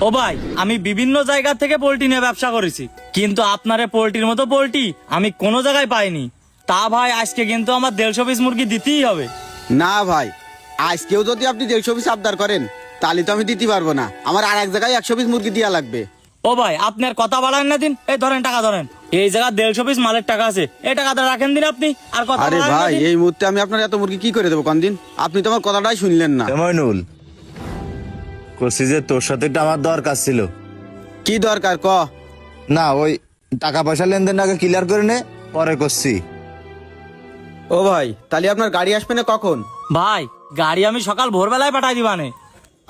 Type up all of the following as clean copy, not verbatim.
ও ভাই, আমি বিভিন্ন জায়গা থেকে পোল্ট্রি নিয়ে ব্যবসা করেছি, কিন্তু আপনার পোল্ট্রির মতো পোল্ট্রি আমি কোনো জায়গায় পাইনি। তা ভাই, আজকে কিন্তু আমার 150 পিস মুরগি দিতেই হবে। না ভাই, আজকেও যদি আপনি 150 পিস আবদার করেন তাহলে তো আমি দিতে পারবো না। আমার আর এক জায়গায় 100 পিস মুরগি দেওয়া লাগবে। ও ভাই, আপনি আর কথা বাড়ান না দিন। এই ধরেন, টাকা ধরেন। এই জায়গা 150 পিস মালের টাকা আছে, এই টাকাটা রাখেন দিন আপনি। আর কথা আরে বাড়ান না ভাই, দিন। এই মুহূর্তে আমি আপনার এত মুরগি কি করে দেবো কোন দিন? আপনি তো আমার কথাটাই শুনলেন না। মইনুল, করছি যে তোর সাথে একটু আমার দরকার ছিল। কি দরকার ক? না, ওই টাকা পয়সা লেনদেন আগে ক্লিয়ার করে নে, পরে করছি। ও ভাই, তাহলে আপনার গাড়ি আসবে না কখন? ভাই, গাড়ি আমি সকাল ভোরবেলায় পাঠাই দিবানে।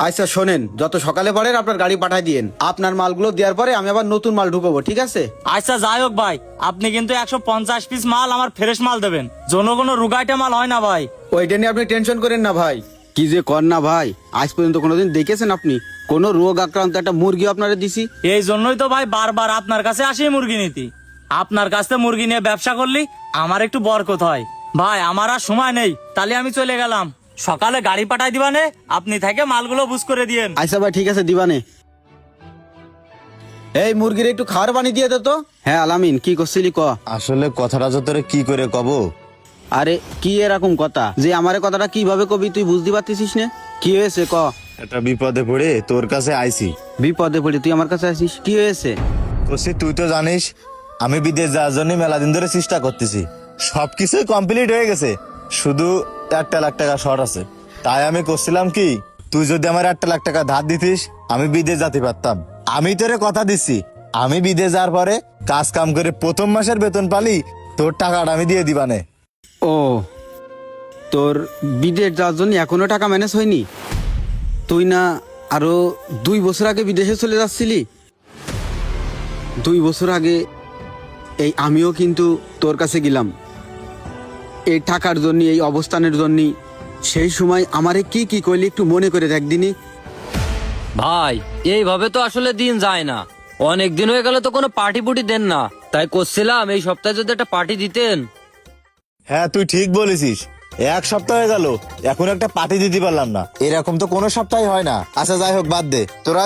আচ্ছা শোনেন, যত সকালে পারেন আপনার গাড়ি পাঠাই দিয়েন। আপনার মালগুলো দেওয়ার পরে আমি আবার নতুন মাল ঢুকাবো, ঠিক আছে? আচ্ছা যাই হোক ভাই, আপনি কিন্তু 150 পিস মাল আমার ফ্রেশ মাল দেবেন, যেন কোনো রুগাইটা মাল হয় না ভাই। ওইটা নিয়ে আপনি টেনশন করেন না ভাই। কি যে কর না ভাই, আজ পর্যন্ত কোনোদিন দেখেছেন আপনি কোনো রোগ আক্রান্ত একটা মুরগি আপনারা দিছি? এই জন্যই তো ভাই বারবার আপনার কাছে আসি মুরগি নিতে। আপনার কাছে মুরগি নিয়ে ব্যবসা করলি আমার একটু বরকত হয়। ভাই, আমার আর সময় নেই, তাহলে আমি চলে গেলাম। সকালে গাড়ি পাঠাই দিবানে, আপনি থেকে মালগুলো বুঝ করে দিয়েন। আচ্ছা ভাই, ঠিক আছে, দিবানে। এই মুরগির একটু খাবার পানি দিয়ে দে তো। হ্যাঁ আলামিন, কি করছিলি ক? আসলে কথাটা তো তোরে কি করে কব? আরে কি এরকম কথা যে আমারে কথাটা কিভাবে কবি তুই বুঝতে পারতেছিস না? কি হয়েছে ক? একটা বিপদে পড়ে তোর কাছে আইছি। বিপদে পড়ে তুই আমার কাছে আসিস, কি হয়েছে? করছি, তুই তো জানিস আমি বিদেশ যাওয়ার জন্য মেলা দিন ধরে চেষ্টা করতেছি। সবকিছুই কমপ্লিট হয়ে গেছে, শুধু 1 লাখ টাকা শর্ট আছে। তাই আমি করছিলাম কি, তুই যদি আমার 1 লাখ টাকা ধার দিতিস আমি বিদেশ যেতে পারতাম। আমি তোরে কথা দিচ্ছি, আমি বিদেশ যাওয়ার পরে কাজ কাম করে প্রথম মাসের বেতন পালি তোর টাকাটা আমি দিয়ে দিবানে। ও, তোর বিদেশ যাওয়ার জন্য এখনো টাকা ম্যানেজ হয়নি? তুই না আরো 2 বছর আগে বিদেশে চলে যাচ্ছিলি? 2 বছর আগে এই আমিও কিন্তু তোর কাছে গেলাম এই টাকার জন্য, এই অবস্থানের জন্য। সেই সময় আমারে কি কি কইলি একটু মনে করে দেখ দিনি। ভাই, এইভাবে তো আসলে দিন যায় না। অনেক দিন হয়ে গেল তো কোনো পার্টি পুটি দেন না, তাই করছিলাম এই সপ্তাহে যদি একটা পার্টি দিতেন। হ্যাঁ, তুই ঠিক বলেছিস। 1 সপ্তাহ হয়ে গেল, এখন একটা পার্টি দিতে পারলাম না। এরকম তো কোনো সপ্তাহে হয় না। আচ্ছা যাই হোক, বাদ দে তোরা।